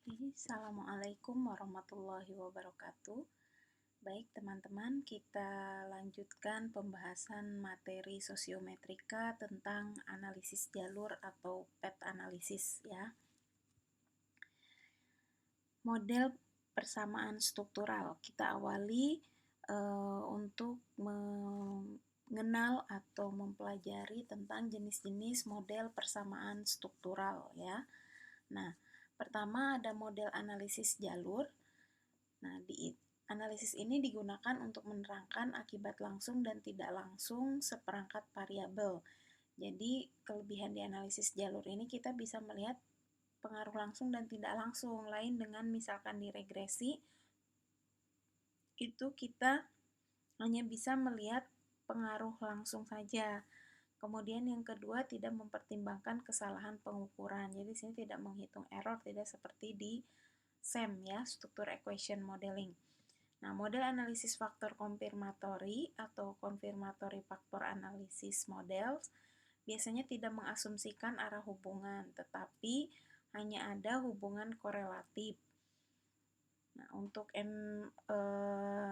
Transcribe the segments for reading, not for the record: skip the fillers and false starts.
Assalamualaikum warahmatullahi wabarakatuh. Baik teman-teman, kita lanjutkan pembahasan materi sosiometrika tentang analisis jalur atau path analysis ya. Model persamaan struktural. Kita awali untuk mengenal atau mempelajari tentang jenis-jenis model persamaan struktural ya. Nah, pertama ada model analisis jalur. Nah, analisis ini digunakan untuk menerangkan akibat langsung dan tidak langsung seperangkat variabel. Jadi, kelebihan di analisis jalur ini kita bisa melihat pengaruh langsung dan tidak langsung. Lain dengan misalkan di regresi, itu kita hanya bisa melihat pengaruh langsung saja. Kemudian yang kedua, tidak mempertimbangkan kesalahan pengukuran. Jadi di sini tidak menghitung error, tidak seperti di SEM ya, Structure Equation Modeling. Nah, model analisis faktor konfirmatori atau confirmatory factor analysis models biasanya tidak mengasumsikan arah hubungan, tetapi hanya ada hubungan korelatif. Nah, untuk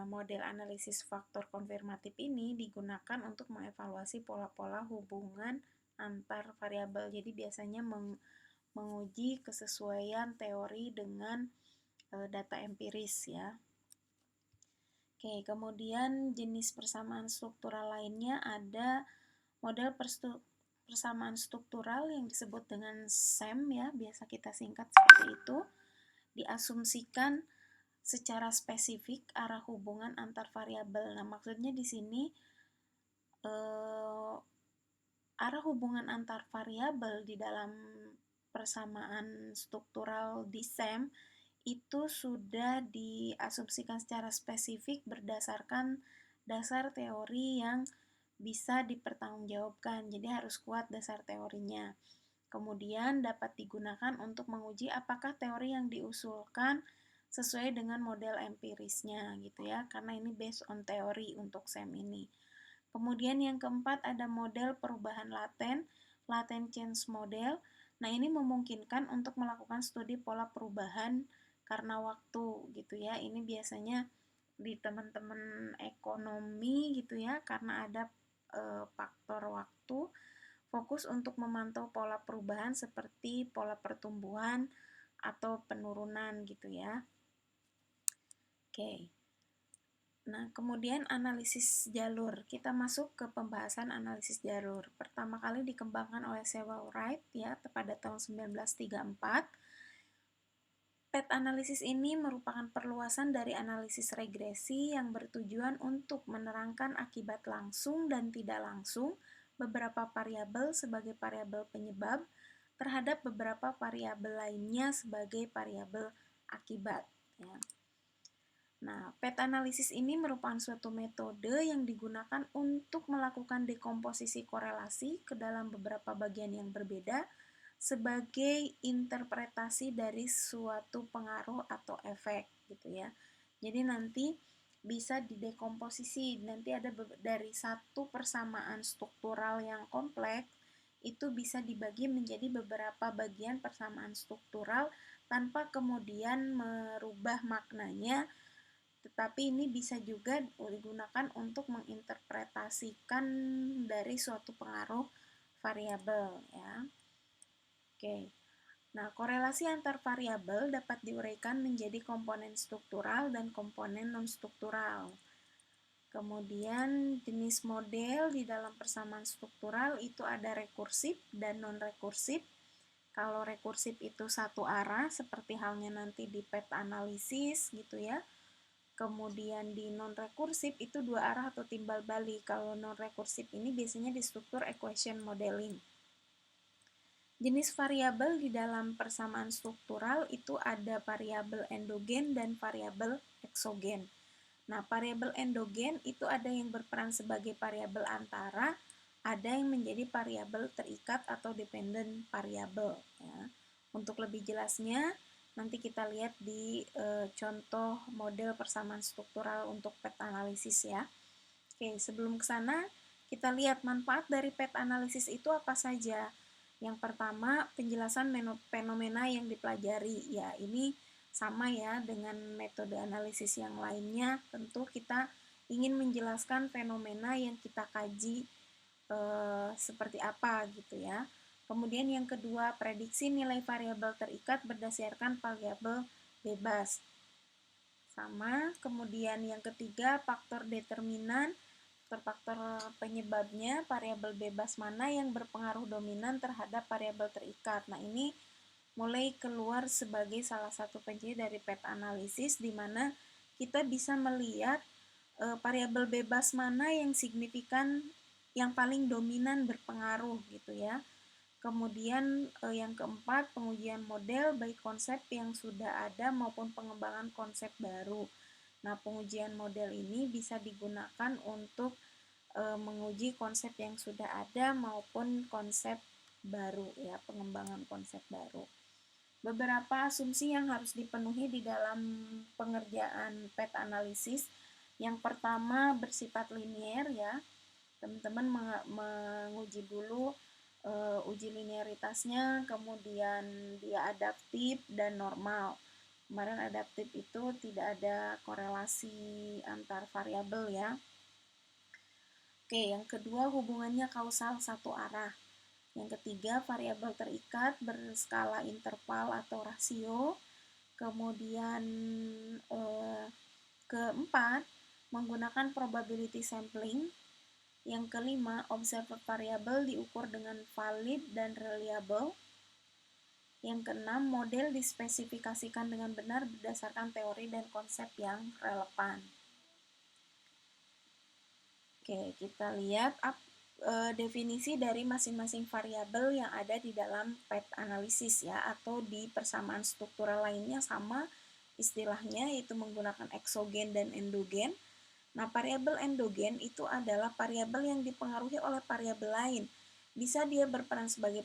model analisis faktor konfirmatif ini digunakan untuk mengevaluasi pola-pola hubungan antar variabel. Jadi biasanya menguji kesesuaian teori dengan data empiris ya. Oke, kemudian jenis persamaan struktural lainnya ada model persamaan struktural yang disebut dengan SEM ya, biasa kita singkat seperti itu. Diasumsikan secara spesifik arah hubungan antar variabel. Nah, maksudnya di sini arah hubungan antar variabel di dalam persamaan struktural di SEM itu sudah diasumsikan secara spesifik berdasarkan dasar teori yang bisa dipertanggungjawabkan. Jadi harus kuat dasar teorinya. Kemudian dapat digunakan untuk menguji apakah teori yang diusulkan sesuai dengan model empirisnya gitu ya, karena ini based on teori untuk SEM ini. Kemudian yang keempat ada model perubahan latent change model. Nah, ini memungkinkan untuk melakukan studi pola perubahan karena waktu gitu ya. Ini biasanya di teman-teman ekonomi gitu ya, karena ada faktor waktu, fokus untuk memantau pola perubahan seperti pola pertumbuhan atau penurunan gitu ya. Oke. Nah, kemudian analisis jalur. Kita masuk ke pembahasan analisis jalur. Pertama kali dikembangkan oleh Sewell Wright ya pada tahun 1934. Path analysis ini merupakan perluasan dari analisis regresi yang bertujuan untuk menerangkan akibat langsung dan tidak langsung beberapa variabel sebagai variabel penyebab terhadap beberapa variabel lainnya sebagai variabel akibat ya. Nah, path analysis ini merupakan suatu metode yang digunakan untuk melakukan dekomposisi korelasi ke dalam beberapa bagian yang berbeda sebagai interpretasi dari suatu pengaruh atau efek gitu ya. Jadi nanti bisa didekomposisi, nanti ada dari satu persamaan struktural yang kompleks itu bisa dibagi menjadi beberapa bagian persamaan struktural tanpa kemudian merubah maknanya, tetapi ini bisa juga digunakan untuk menginterpretasikan dari suatu pengaruh variabel ya. Oke. Nah, korelasi antar variabel dapat diuraikan menjadi komponen struktural dan komponen non-struktural. Kemudian jenis model di dalam persamaan struktural itu ada rekursif dan non-rekursif. Kalau rekursif itu satu arah seperti halnya nanti di path analysis gitu ya. Kemudian di non-rekursif itu dua arah atau timbal balik. Kalau non-rekursif ini biasanya di struktur equation modeling. Jenis variabel di dalam persamaan struktural itu ada variabel endogen dan variabel eksogen. Nah, variabel endogen itu ada yang berperan sebagai variabel antara, ada yang menjadi variabel terikat atau dependent variabel ya. Untuk lebih jelasnya nanti kita lihat di contoh model persamaan struktural untuk path analysis ya. Oke, sebelum ke sana kita lihat manfaat dari path analysis itu apa saja. Yang pertama, penjelasan fenomena yang dipelajari. Ya, ini sama ya dengan metode analisis yang lainnya. Tentu kita ingin menjelaskan fenomena yang kita kaji seperti apa gitu ya. Kemudian yang kedua, prediksi nilai variabel terikat berdasarkan variabel bebas. Sama. Kemudian yang ketiga, faktor determinan, faktor penyebabnya, variabel bebas mana yang berpengaruh dominan terhadap variabel terikat. Nah, ini mulai keluar sebagai salah satu kunci dari peta analisis, di mana kita bisa melihat variabel bebas mana yang signifikan, yang paling dominan berpengaruh gitu ya. Kemudian yang keempat, pengujian model baik konsep yang sudah ada maupun pengembangan konsep baru. Nah, pengujian model ini bisa digunakan untuk menguji konsep yang sudah ada maupun konsep baru ya, pengembangan konsep baru. Beberapa asumsi yang harus dipenuhi di dalam pengerjaan peta analisis. Yang pertama bersifat linier ya. Teman-teman menguji dulu uji linearitasnya, kemudian dia adaptif dan normal. Kemarin adaptif itu tidak ada korelasi antar variabel ya. Oke, yang kedua hubungannya kausal satu arah. Yang ketiga variabel terikat berskala interval atau rasio. Kemudian keempat menggunakan probability sampling. Yang kelima, observed variable diukur dengan valid dan reliable. Yang keenam, model dispesifikasikan dengan benar berdasarkan teori dan konsep yang relevan. Oke, kita lihat definisi dari masing-masing variabel yang ada di dalam pet analisis ya, atau di persamaan struktural lainnya sama istilahnya, yaitu menggunakan eksogen dan endogen. Nah, variabel endogen itu adalah variabel yang dipengaruhi oleh variabel lain. Bisa dia berperan sebagai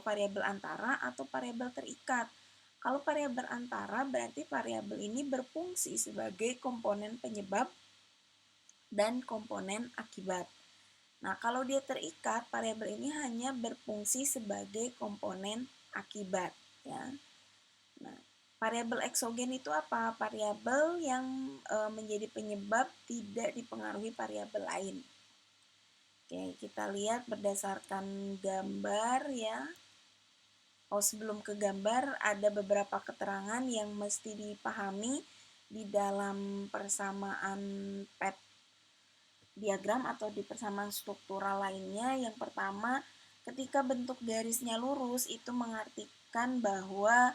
variabel antara atau variabel terikat. Kalau variabel antara berarti variabel ini berfungsi sebagai komponen penyebab dan komponen akibat. Nah, kalau dia terikat, variabel ini hanya berfungsi sebagai komponen akibat ya. Nah, variabel eksogen itu apa? Variabel yang menjadi penyebab tidak dipengaruhi variabel lain. Oke, kita lihat berdasarkan gambar ya. Oh, sebelum ke gambar ada beberapa keterangan yang mesti dipahami di dalam persamaan pet diagram atau di persamaan struktural lainnya. Yang pertama, ketika bentuk garisnya lurus itu mengartikan bahwa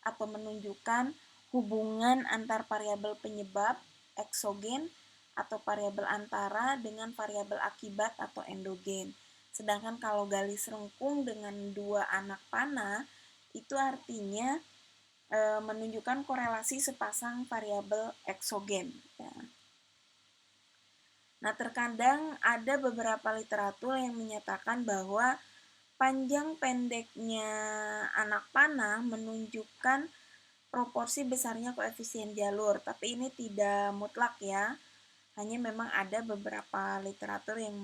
atau menunjukkan hubungan antar variabel penyebab eksogen atau variabel antara dengan variabel akibat atau endogen. Sedangkan kalau garis lengkung dengan dua anak panah itu artinya menunjukkan korelasi sepasang variabel eksogen. Ya. Nah, terkadang ada beberapa literatur yang menyatakan bahwa panjang pendeknya anak panah menunjukkan proporsi besarnya koefisien jalur, tapi ini tidak mutlak ya. Hanya memang ada beberapa literatur yang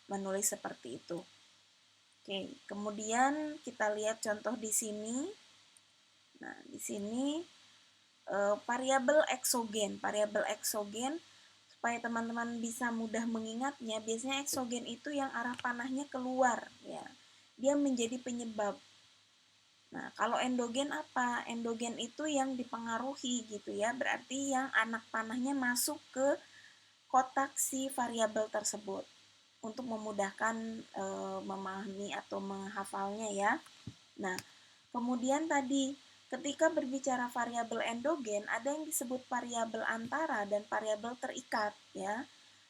menulis seperti itu. Oke, kemudian kita lihat contoh di sini. Nah, di sini variabel eksogen. Variabel eksogen supaya teman-teman bisa mudah mengingatnya, biasanya eksogen itu yang arah panahnya keluar ya. Dia menjadi penyebab. Nah, kalau endogen apa? Endogen itu yang dipengaruhi gitu ya, berarti yang anak panahnya masuk ke kotak si variabel tersebut untuk memudahkan memahami atau menghafalnya ya. Nah, kemudian tadi ketika berbicara variabel endogen ada yang disebut variabel antara dan variabel terikat ya.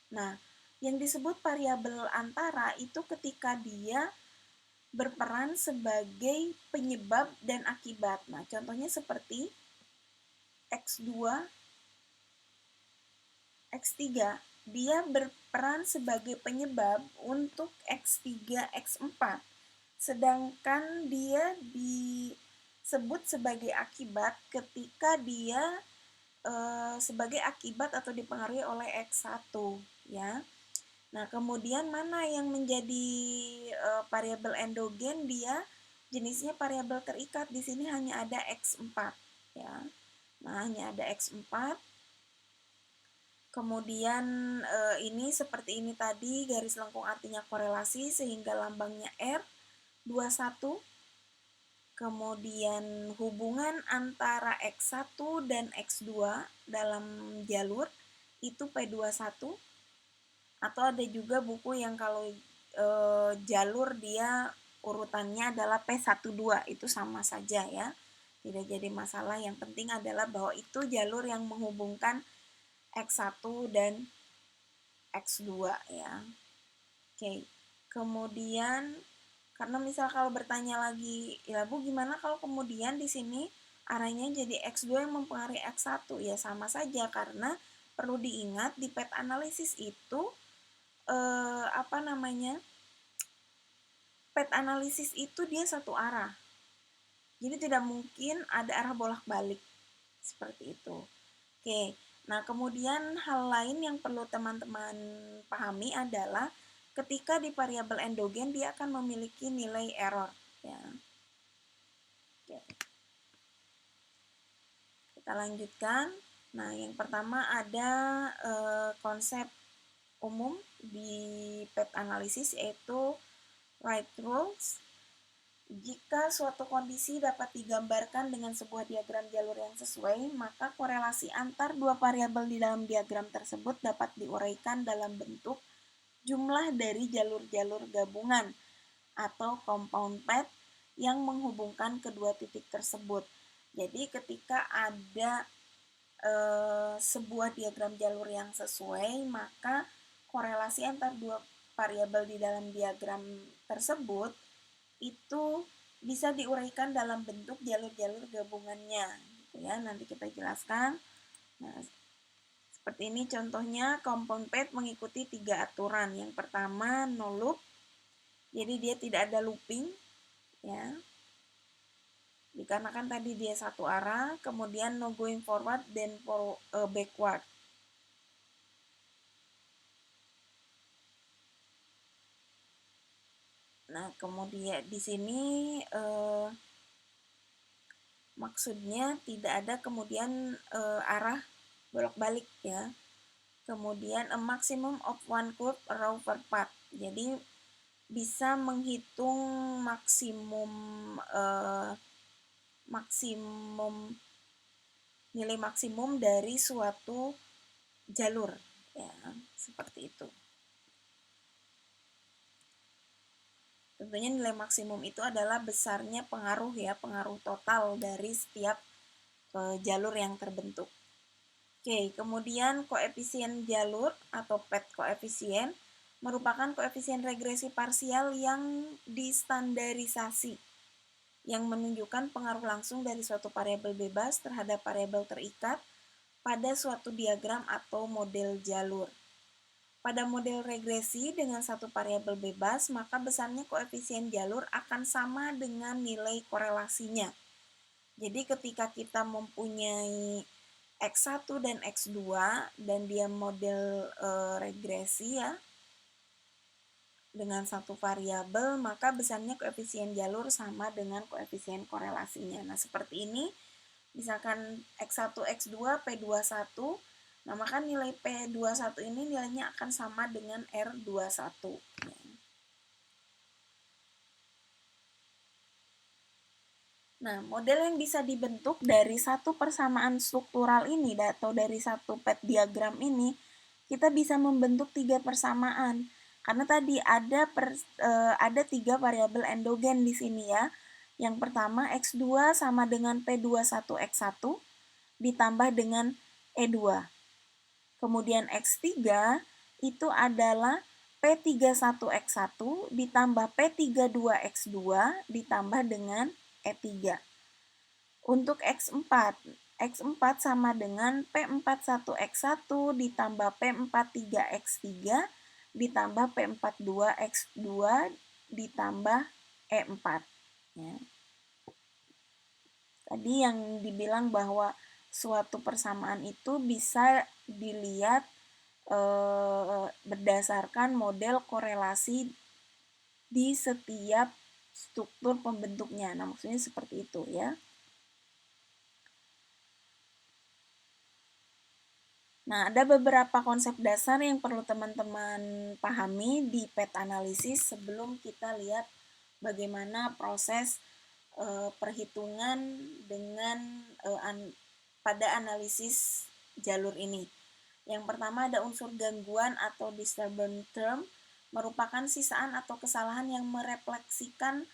Nah, yang disebut variabel antara itu ketika dia berperan sebagai penyebab dan akibat. Nah, contohnya seperti X2, X3. Dia berperan sebagai penyebab untuk X3, X4. Sedangkan dia disebut sebagai akibat ketika dia sebagai akibat atau dipengaruhi oleh X1, ya. Nah, kemudian mana yang menjadi variabel endogen? Dia jenisnya variabel terikat. Di sini hanya ada X4 ya. Nah, hanya ada X4. Kemudian ini seperti ini tadi, garis lengkung artinya korelasi sehingga lambangnya R21. Kemudian hubungan antara X1 dan X2 dalam jalur itu P21. Atau ada juga buku yang kalau jalur dia urutannya adalah P12, itu sama saja ya. Tidak jadi masalah, yang penting adalah bahwa itu jalur yang menghubungkan X1 dan X2 ya. Oke. Kemudian karena misal kalau bertanya lagi, ya Bu gimana kalau kemudian di sini arahnya jadi X2 yang mempengaruhi X1? Ya sama saja, karena perlu diingat di pet analisis itu pet analisis itu dia satu arah. Jadi tidak mungkin ada arah bolak-balik seperti itu. Oke. Nah, kemudian hal lain yang perlu teman-teman pahami adalah ketika di variabel endogen dia akan memiliki nilai error ya. Oke. Kita lanjutkan. Nah, yang pertama ada konsep umum di pet analisis yaitu right rules. Jika suatu kondisi dapat digambarkan dengan sebuah diagram jalur yang sesuai, maka korelasi antar dua variabel di dalam diagram tersebut dapat diuraikan dalam bentuk jumlah dari jalur-jalur gabungan atau compound path yang menghubungkan kedua titik tersebut. Jadi ketika ada sebuah diagram jalur yang sesuai, maka korelasi antar dua variabel di dalam diagram tersebut itu bisa diuraikan dalam bentuk jalur-jalur gabungannya gitu ya. Nanti kita jelaskan. Nah, seperti ini contohnya, compound path mengikuti 3 aturan. Yang pertama no loop. Jadi dia tidak ada looping ya. Dikarenakan tadi dia satu arah, kemudian no going forward dan backward. Nah, kemudian di sini maksudnya tidak ada kemudian arah bolak-balik ya. Kemudian a maximum of one curve row per path. Jadi bisa menghitung nilai maksimum dari suatu jalur ya, seperti itu. Tentunya nilai maksimum itu adalah besarnya pengaruh ya, pengaruh total dari setiap jalur yang terbentuk. Oke, kemudian koefisien jalur atau pet koefisien merupakan koefisien regresi parsial yang distandarisasi yang menunjukkan pengaruh langsung dari suatu variabel bebas terhadap variabel terikat pada suatu diagram atau model jalur. Pada model regresi dengan satu variabel bebas, maka besarnya koefisien jalur akan sama dengan nilai korelasinya. Jadi ketika kita mempunyai X1 dan X2 dan dia model regresi ya, dengan satu variabel, maka besarnya koefisien jalur sama dengan koefisien korelasinya. Nah, seperti ini, misalkan X1, X2, P21, nah maka nilai P21 ini nilainya akan sama dengan R21. Nah, model yang bisa dibentuk dari satu persamaan struktural ini atau dari satu pet diagram ini, kita bisa membentuk 3 persamaan. Karena tadi ada 3 variabel endogen di sini ya. Yang pertama X2 sama dengan P21X1 ditambah dengan E2. Kemudian X3 itu adalah P31X1 ditambah P32X2 ditambah dengan E3. Untuk X4, X4 sama dengan P41X1 ditambah P43X3 ditambah P42X2 ditambah E4. Ya. Tadi yang dibilang bahwa suatu persamaan itu bisa dilihat berdasarkan model korelasi di setiap struktur pembentuknya. Nah, maksudnya seperti itu ya. Nah, ada beberapa konsep dasar yang perlu teman-teman pahami di PET analisis sebelum kita lihat bagaimana proses perhitungan dengan pada analisis jalur ini. Yang pertama ada unsur gangguan atau disturbance term, merupakan sisaan atau kesalahan yang merefleksikan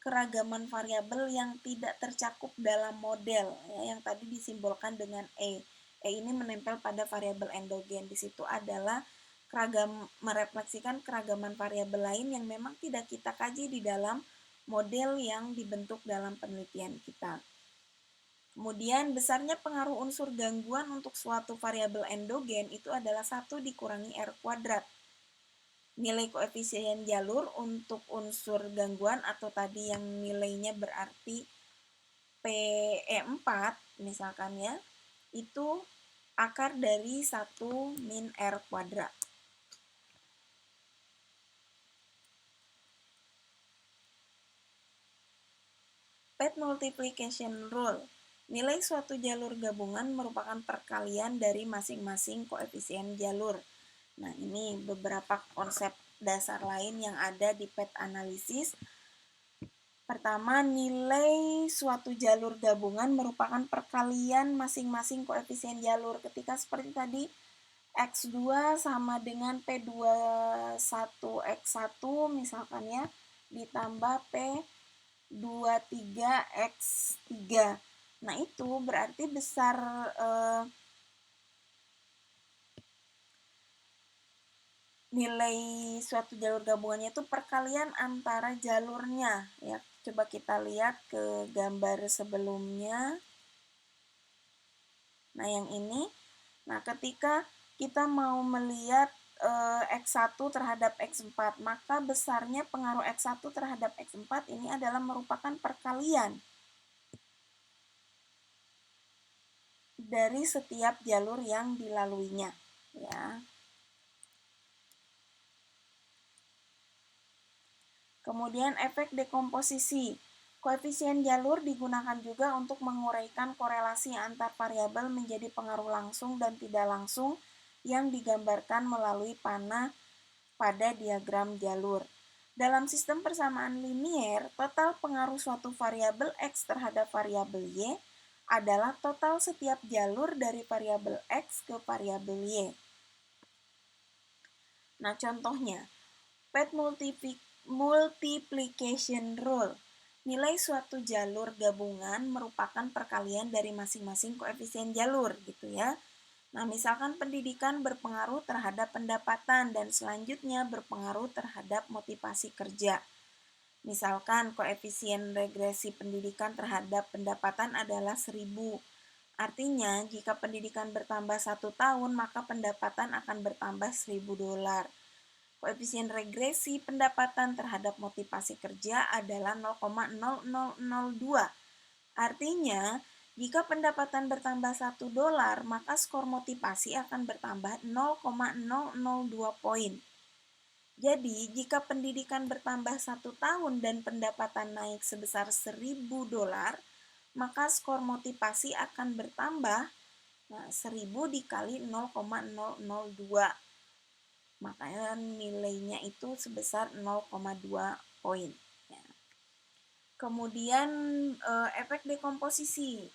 keragaman variabel yang tidak tercakup dalam model, ya, yang tadi disimbolkan dengan E. E ini menempel pada variabel endogen. Di situ adalah merefleksikan keragaman variabel lain yang memang tidak kita kaji di dalam model yang dibentuk dalam penelitian kita. Kemudian besarnya pengaruh unsur gangguan untuk suatu variabel endogen itu adalah 1 dikurangi R kuadrat. Nilai koefisien jalur untuk unsur gangguan atau tadi yang nilainya berarti PE4 misalkan ya, itu akar dari 1 min R kuadrat. PET multiplication rule. Nilai suatu jalur gabungan merupakan perkalian dari masing-masing koefisien jalur. Nah, ini beberapa konsep dasar lain yang ada di PET analisis. Pertama, nilai suatu jalur gabungan merupakan perkalian masing-masing koefisien jalur. Ketika seperti tadi, X2 sama dengan P21X1 misalkan ya, ditambah P23X3. Nah, itu berarti besar nilai suatu jalur gabungannya itu perkalian antara jalurnya ya. Coba kita lihat ke gambar sebelumnya. Nah, yang ini. Nah, ketika kita mau melihat X1 terhadap X4, maka besarnya pengaruh X1 terhadap X4 ini adalah merupakan perkalian dari setiap jalur yang dilaluinya ya. Kemudian efek dekomposisi. Koefisien jalur digunakan juga untuk menguraikan korelasi antar variabel menjadi pengaruh langsung dan tidak langsung yang digambarkan melalui panah pada diagram jalur. Dalam sistem persamaan linier, total pengaruh suatu variabel X terhadap variabel Y adalah total setiap jalur dari variabel X ke variabel Y. Nah, contohnya, PET multiplication rule. Nilai suatu jalur gabungan merupakan perkalian dari masing-masing koefisien jalur gitu ya. Nah, misalkan pendidikan berpengaruh terhadap pendapatan dan selanjutnya berpengaruh terhadap motivasi kerja. Misalkan koefisien regresi pendidikan terhadap pendapatan adalah 1000. Artinya, jika pendidikan bertambah 1 tahun, maka pendapatan akan bertambah $1000. Koefisien regresi pendapatan terhadap motivasi kerja adalah 0,0002. Artinya, jika pendapatan bertambah $1, maka skor motivasi akan bertambah 0,002 poin. Jadi, jika pendidikan bertambah 1 tahun dan pendapatan naik sebesar $1000, maka skor motivasi akan bertambah 1000 dikali 0,002. Makanya nilainya itu sebesar 0,2 poin. Ya. Kemudian efek dekomposisi.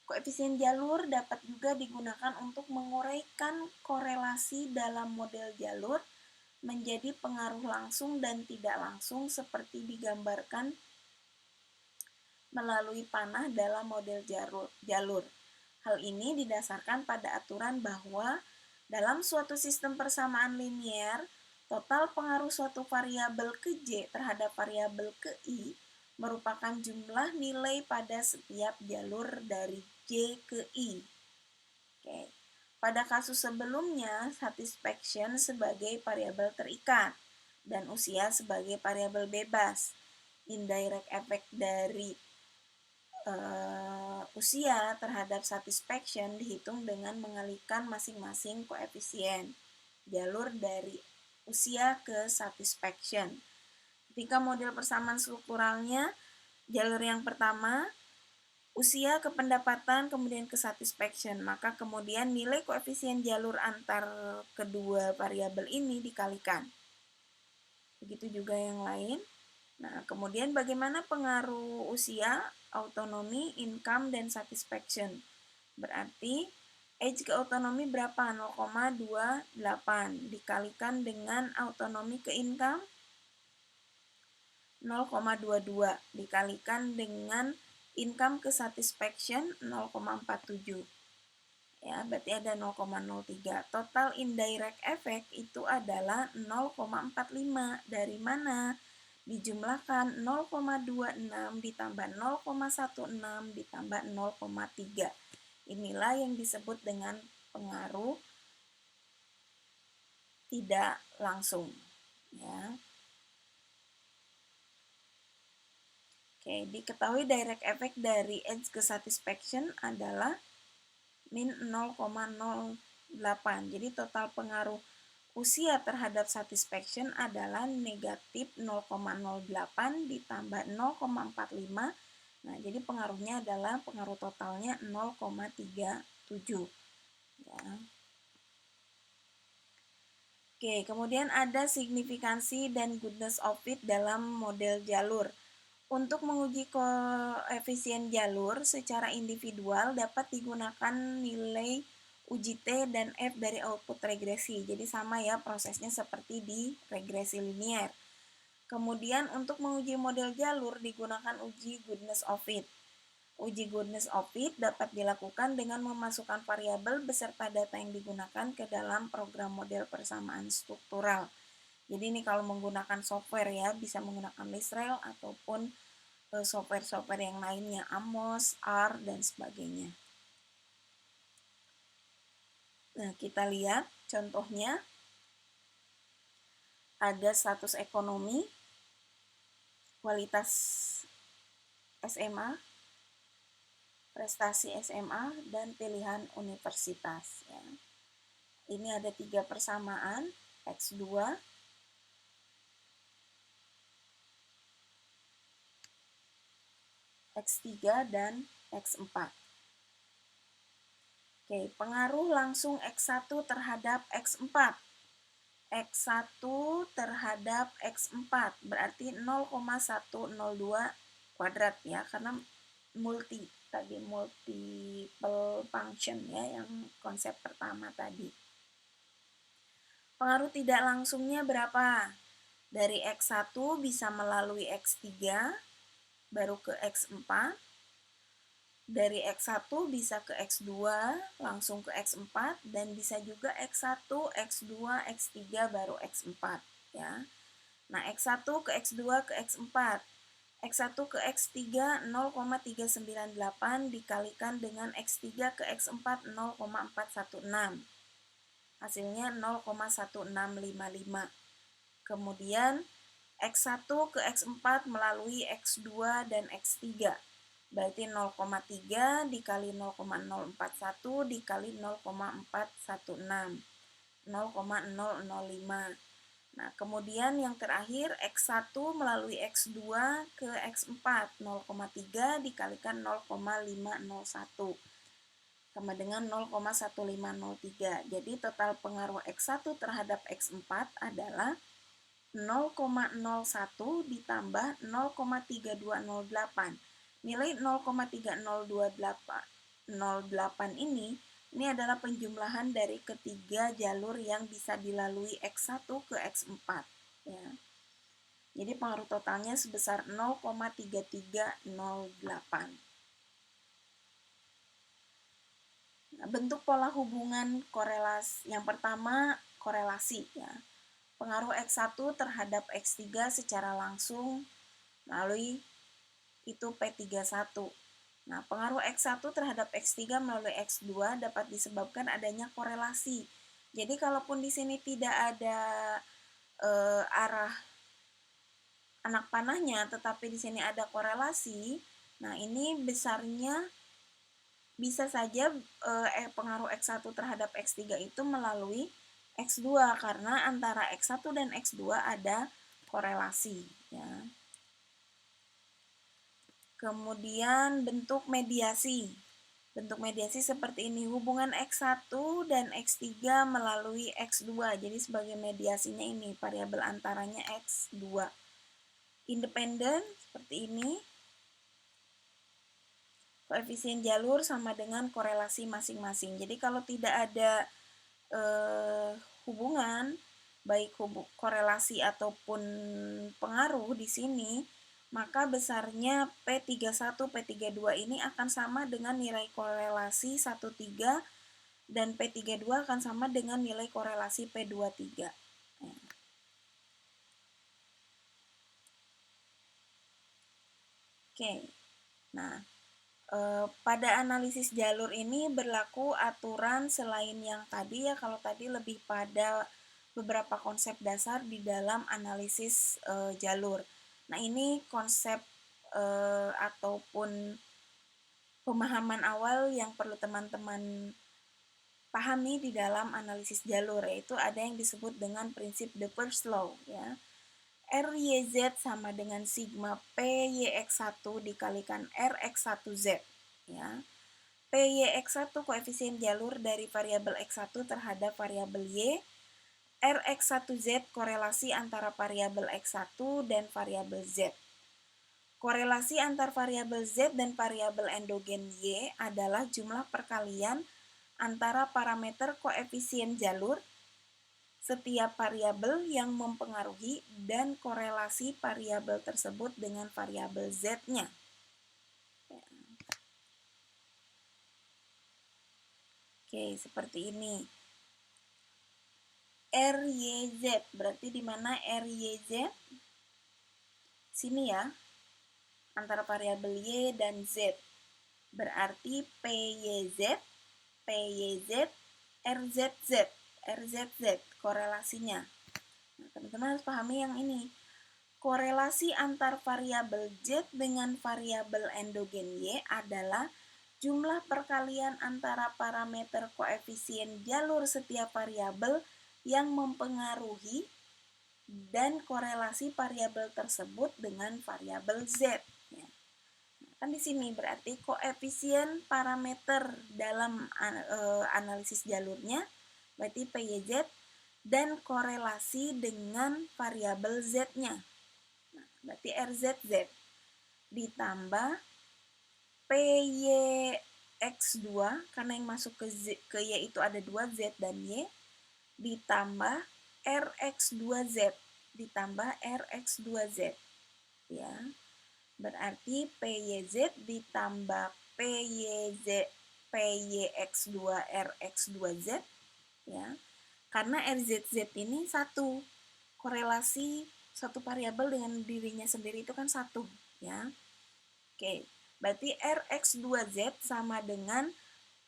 Koefisien jalur dapat juga digunakan untuk menguraikan korelasi dalam model jalur menjadi pengaruh langsung dan tidak langsung seperti digambarkan melalui panah dalam model jalur. Hal ini didasarkan pada aturan bahwa dalam suatu sistem persamaan linier, total pengaruh suatu variabel ke J terhadap variabel ke I merupakan jumlah nilai pada setiap jalur dari J ke I. Oke. Pada kasus sebelumnya, satisfaction sebagai variabel terikat dan usia sebagai variabel bebas. Indirect effect dari usia terhadap satisfaction dihitung dengan mengalihkan masing-masing koefisien. jalur dari usia ke satisfaction. Ketika model persamaan strukturalnya, jalur yang pertama, usia ke pendapatan, kemudian ke satisfaction, maka kemudian nilai koefisien jalur antar kedua variabel ini dikalikan. Begitu juga yang lain. Nah, kemudian bagaimana pengaruh usia, autonomi, income, dan satisfaction? Berarti age ke autonomi berapa? 0,28 dikalikan dengan autonomi ke income 0,22 dikalikan dengan income ke satisfaction 0,47. Ya, berarti ada 0,03. Total indirect effect itu adalah 0,45. Dari mana? Dijumlahkan 0,26 ditambah 0,16 ditambah 0,3. Inilah yang disebut dengan pengaruh tidak langsung. Ya. Oke, diketahui direct effect dari age ke satisfaction adalah min 0,08. Jadi total pengaruh usia terhadap satisfaction adalah negatif 0,08 ditambah 0,45. Nah, jadi pengaruhnya adalah pengaruh totalnya 0,37. Ya. Oke, kemudian ada signifikansi dan goodness of fit dalam model jalur. Untuk menguji koefisien jalur secara individual dapat digunakan nilai uji T dan F dari output regresi. Jadi sama ya prosesnya seperti di regresi linier. Kemudian untuk menguji model jalur digunakan uji goodness of fit. Uji goodness of fit dapat dilakukan dengan memasukkan variabel beserta data yang digunakan ke dalam program model persamaan struktural. Jadi ini kalau menggunakan software ya, bisa menggunakan Lisrel ataupun software-software yang lainnya, Amos, R, dan sebagainya. Nah, kita lihat contohnya. Ada status ekonomi, kualitas SMA, prestasi SMA, dan pilihan universitas. Ya. Ini ada 3 persamaan, X2, X3, dan X4. Oke, pengaruh langsung X1 terhadap X4. X1 terhadap X4 berarti 0,102 kuadrat ya, karena multiple function ya, yang konsep pertama tadi. Pengaruh tidak langsungnya berapa? Dari X1 bisa melalui X3 baru ke X4. Dari X1 bisa ke X2 langsung ke X4 dan bisa juga X1, X2, X3 baru X4 ya. Nah, X1 ke X2 ke X4. X1 ke X3 0,398 dikalikan dengan X3 ke X4 0,416. Hasilnya 0,1655. Kemudian X1 ke X4 melalui X2 dan X3. Berarti 0,3 dikali 0,041 dikali 0,416. 0,005. Nah, kemudian yang terakhir X1 melalui X2 ke X4, 0,3 dikalikan 0,501 sama dengan 0,1503. Jadi total pengaruh X1 terhadap X4 adalah 0,01 ditambah 0,3208. Nilai 0,3028 ini adalah penjumlahan dari ketiga jalur yang bisa dilalui X1 ke X4 ya. Jadi pengaruh totalnya sebesar 0,3308. Nah, bentuk pola hubungan korelasi yang pertama korelasi ya. Pengaruh X1 terhadap X3 secara langsung melalui itu P31. Nah, pengaruh X1 terhadap X3 melalui X2 dapat disebabkan adanya korelasi. Jadi, kalaupun di sini tidak ada arah anak panahnya, tetapi di sini ada korelasi, nah ini besarnya bisa saja pengaruh X1 terhadap X3 itu melalui X2 karena antara X1 dan X2 ada korelasi ya. Kemudian bentuk mediasi. Bentuk mediasi seperti ini, hubungan X1 dan X3 melalui X2. Jadi sebagai mediasinya ini, variabel antaranya X2. Independen seperti ini. Koefisien jalur sama dengan korelasi masing-masing. Jadi kalau tidak ada hubungan, baik korelasi ataupun pengaruh di sini, maka besarnya P31, P32 ini akan sama dengan nilai korelasi 13 dan P32 akan sama dengan nilai korelasi P23. Oke, nah pada analisis jalur ini berlaku aturan selain yang tadi ya, kalau tadi lebih pada beberapa konsep dasar di dalam analisis jalur. Nah ini konsep ataupun pemahaman awal yang perlu teman-teman pahami di dalam analisis jalur, yaitu ada yang disebut dengan prinsip the first law ya. RYZ sama dengan sigma PYX1 dikalikan RX1Z ya. PYX1 koefisien jalur dari variabel X1 terhadap variabel Y. RX1Z korelasi antara variabel X1 dan variabel Z. Korelasi antar variabel Z dan variabel endogen Y adalah jumlah perkalian antara parameter koefisien jalur setiap variabel yang mempengaruhi dan korelasi variabel tersebut dengan variabel Z-nya. Oke, seperti ini. RYZ, berarti di mana RYZ? Sini ya, antara variabel Y dan Z. Berarti PYZ, PYZ, RZZ. RZZ korelasinya. Nah, teman-teman harus pahami yang ini. Korelasi antar variabel Z dengan variabel endogen Y adalah jumlah perkalian antara parameter koefisien jalur setiap variabel yang mempengaruhi dan korelasi variabel tersebut dengan variabel Z. Ya. Kan di sini berarti koefisien parameter dalam analisis jalurnya berarti PYZ dan korelasi dengan variabel Z-nya. Nah, berarti RZZ ditambah PYX2 karena yang masuk ke Y itu ada 2 Z dan Y ditambah RX2Z ditambah RX2Z ya. Berarti PYZ ditambah PYX2 RX2Z ya. Karena RZZ ini satu, korelasi satu variabel dengan dirinya sendiri itu kan satu ya. Oke, berarti RX2Z sama dengan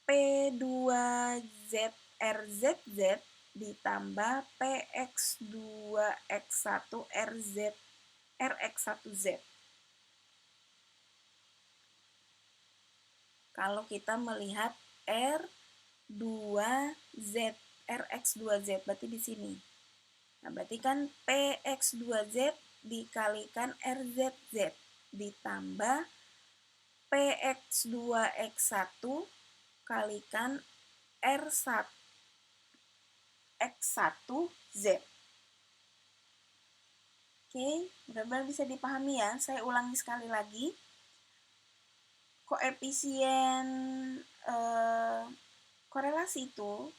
P2Z RZZ ditambah PX2X1 RX1Z. Kalau kita melihat R2Z RX2Z berarti di sini. Nah, berarti kan PX2Z dikalikan RZZ ditambah PX2X1 kalikan R1 X1Z. Oke, benar-benar bisa dipahami ya. Saya ulangi sekali lagi. Koefisien korelasi itu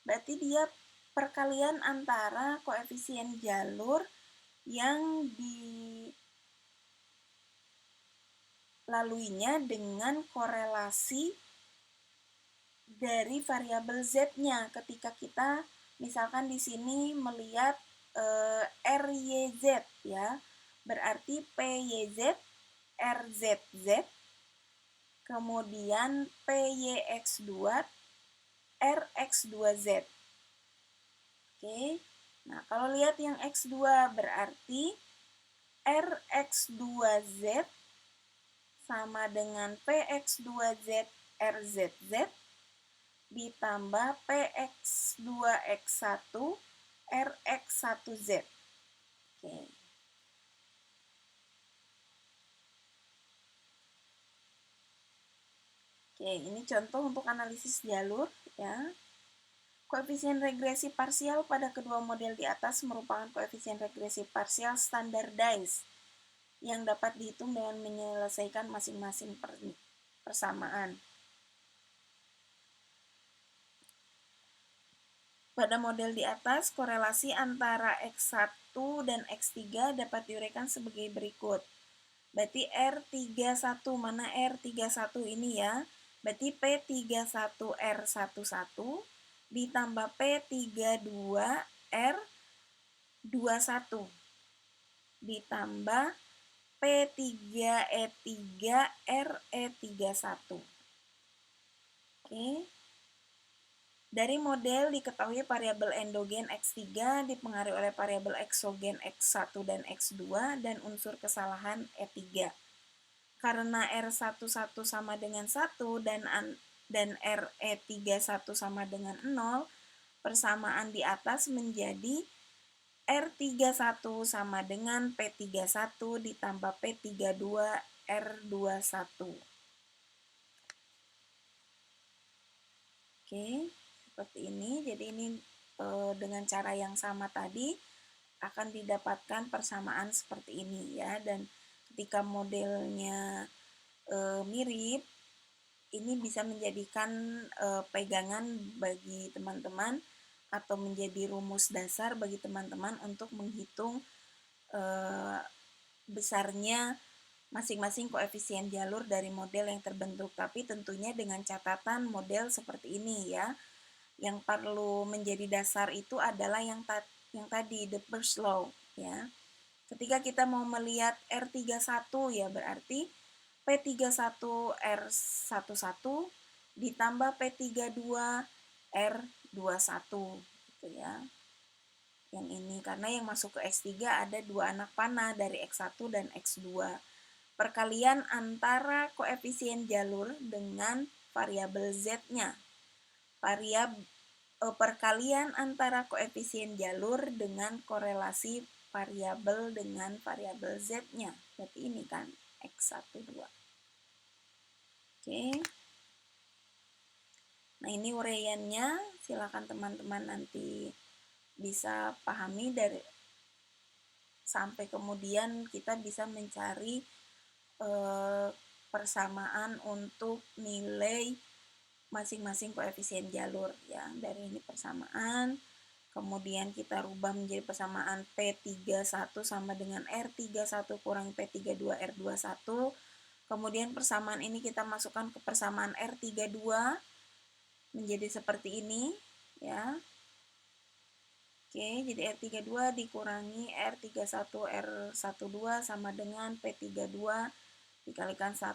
berarti dia perkalian antara koefisien jalur yang dilaluinya dengan korelasi dari variabel Z-nya. Ketika kita misalkan di sini melihat RYZ ya, berarti PYZ RZZ kemudian PYX2 RX2Z. Oke. Nah, kalau lihat yang X2 berarti RX2Z sama dengan PX2Z RZZ ditambah Px2x1 Rx1Z. Oke. Oke, ini contoh untuk analisis jalur ya. Koefisien regresi parsial pada kedua model di atas merupakan koefisien regresi parsial standardized yang dapat dihitung dengan menyelesaikan masing-masing persamaan. Pada model di atas, korelasi antara X1 dan X3 dapat diuraikan sebagai berikut. Berarti R31, mana R31 ini ya? Berarti P31R11 ditambah P32R21 ditambah P3E3RE31. Oke. Dari model diketahui variabel endogen X3 dipengaruhi oleh variabel eksogen X1 dan X2 dan unsur kesalahan E3. Karena R11 sama dengan 1 dan RE31 sama dengan 0, persamaan di atas menjadi R31 sama dengan P31 ditambah P32 R21. Oke, seperti ini. Jadi ini dengan cara yang sama tadi akan didapatkan persamaan seperti ini ya. Dan ketika modelnya mirip, ini bisa menjadikan pegangan bagi teman-teman atau menjadi rumus dasar bagi teman-teman untuk menghitung besarnya masing-masing koefisien jalur dari model yang terbentuk. Tapi tentunya dengan catatan model seperti ini ya. Yang perlu menjadi dasar itu adalah yang tadi, the first law ya. Ketika kita mau melihat R31 ya berarti P31R11 ditambah P32R21 gitu ya. Yang ini karena yang masuk ke X3 ada dua anak panah dari X1 dan X2. Perkalian antara koefisien jalur dengan variabel Z-nya. Perkalian antara koefisien jalur dengan korelasi variabel dengan variabel Z-nya. Berarti ini kan X1, 2. Oke. Nah, ini uraiannya. Silakan teman-teman nanti bisa pahami dari sampai kemudian kita bisa mencari persamaan untuk nilai masing-masing koefisien jalur ya. Dari ini persamaan, kemudian kita rubah menjadi persamaan P31 sama dengan R31 kurang P32 R21. Kemudian persamaan ini kita masukkan ke persamaan R32 menjadi seperti ini ya. Oke, jadi R32 dikurangi R31 R12 sama dengan P32 dikalikan 1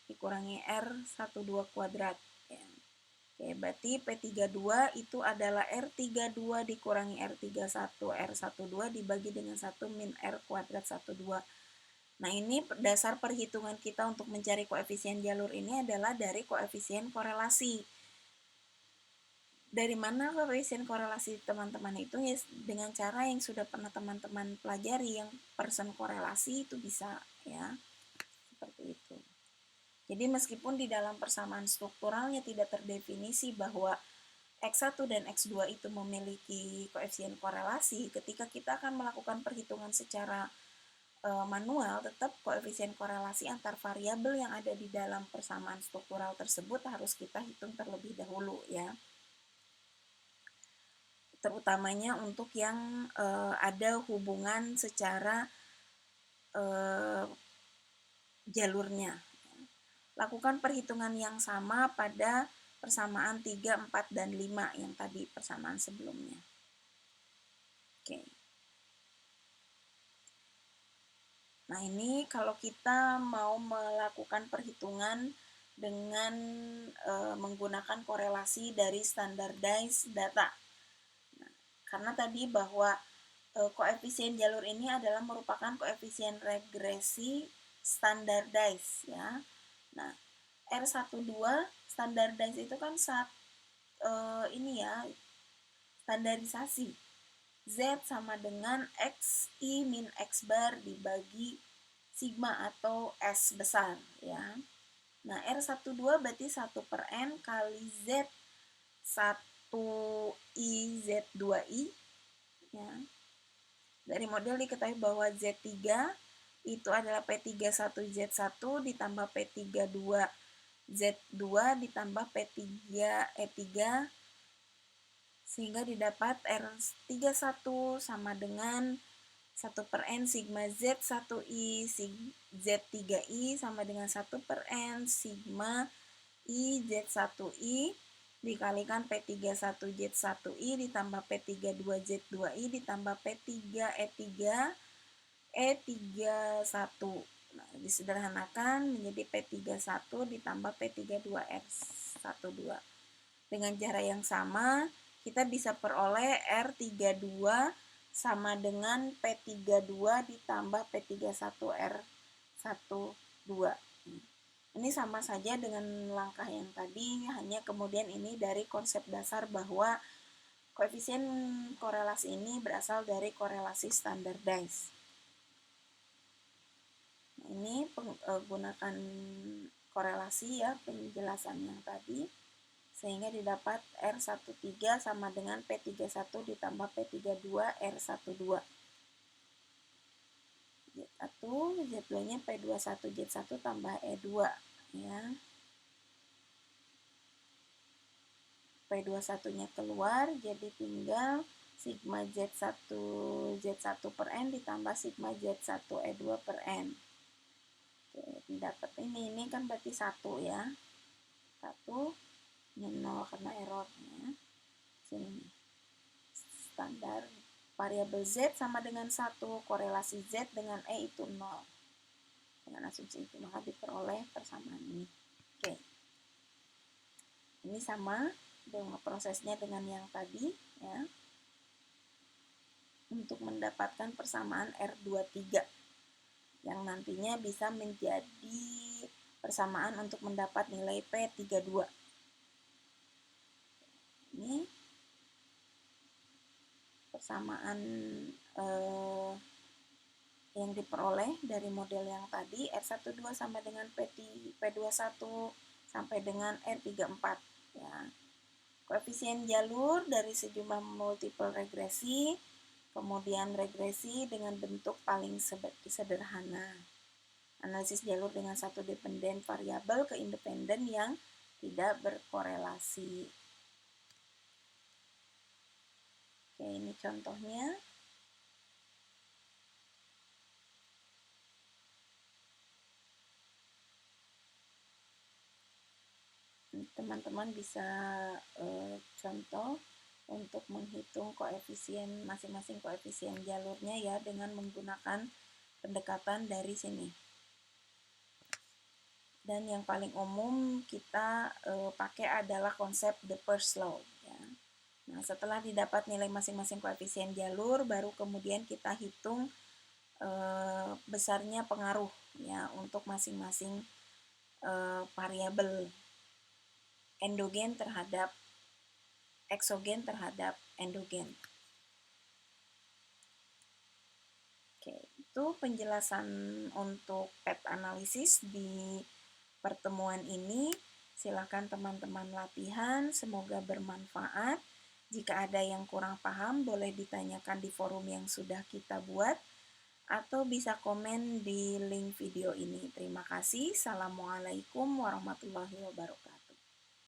dikurangi R12 kuadrat. Ya. Oke, berarti P32 itu adalah R32 dikurangi R31 R12 dibagi dengan 1 min R kuadrat 12. Nah, ini dasar perhitungan kita untuk mencari koefisien jalur ini adalah dari koefisien korelasi. Dari mana koefisien korelasi teman-teman itu ya dengan cara yang sudah pernah teman-teman pelajari, yang persen korelasi itu bisa ya. Seperti itu. Jadi meskipun di dalam persamaan strukturalnya tidak terdefinisi bahwa X1 dan X2 itu memiliki koefisien korelasi, ketika kita akan melakukan perhitungan secara manual, tetap koefisien korelasi antar variabel yang ada di dalam persamaan struktural tersebut harus kita hitung terlebih dahulu ya. Terutamanya untuk yang ada hubungan secara jalurnya. Lakukan perhitungan yang sama pada persamaan 3, 4, dan 5 yang tadi persamaan sebelumnya. Oke. Nah, ini kalau kita mau melakukan perhitungan dengan menggunakan korelasi dari standardized data. Nah, karena tadi bahwa koefisien jalur ini adalah merupakan koefisien regresi standardized ya. Nah, R12 standardized itu kan ini ya, standarisasi. Z sama dengan X I min X bar dibagi sigma atau S besar ya. Nah, R12 berarti 1 per N kali Z 1I Z2I ya. Dari model diketahui bahwa Z3 itu adalah P31Z1 ditambah P32Z2 ditambah P3E3 sehingga didapat R31 sama dengan 1 per N sigma Z1I Z3I sama dengan 1 per N sigma I Z1I dikalikan P31Z1I ditambah P32Z2I ditambah P3E3 E31. Nah, disederhanakan menjadi P31 ditambah P32R12. Dengan cara yang sama, kita bisa peroleh R32 sama dengan P32 ditambah P31R12. Ini sama saja dengan langkah yang tadi, hanya kemudian ini dari konsep dasar bahwa koefisien korelasi ini berasal dari korelasi standardized. Nah, ini gunakan korelasi ya, penjelasan yang tadi, sehingga didapat R13 sama dengan P31 ditambah P32 R12. Z1, Z2-nya P21 Z1 tambah E2 ya. P21-nya keluar, jadi tinggal sigma Z1 Z1 per N ditambah sigma Z1 E2 per N. Oke, dapat ini kan berarti 1 ya. 1, ini 0 karena errornya. Sini standar variabel Z sama dengan 1, korelasi Z dengan E itu 0. Dengan asumsi itu maka diperoleh persamaan ini. Oke. Ini sama dengan prosesnya dengan yang tadi ya. Untuk mendapatkan persamaan R23 yang nantinya bisa menjadi persamaan untuk mendapat nilai P32. Ini persamaan yang diperoleh dari model yang tadi, R12 sama dengan P21 sampai dengan R34 ya. Koefisien jalur dari sejumlah multiple regresi, kemudian regresi dengan bentuk paling sederhana. Analisis jalur dengan satu dependen variabel ke independen yang tidak berkorelasi. Oke, ini contohnya. Teman-teman bisa contoh untuk menghitung koefisien masing-masing koefisien jalurnya ya dengan menggunakan pendekatan dari sini. Dan yang paling umum kita pakai adalah konsep the first law ya. Nah, setelah didapat nilai masing-masing koefisien jalur, baru kemudian kita hitung besarnya pengaruh ya untuk masing-masing variabel endogen terhadap eksogen terhadap endogen. Oke, itu penjelasan untuk PET analisis di pertemuan ini. Silakan teman-teman latihan, semoga bermanfaat. Jika ada yang kurang paham, boleh ditanyakan di forum yang sudah kita buat, atau bisa komen di link video ini. Terima kasih. Assalamualaikum warahmatullahi wabarakatuh.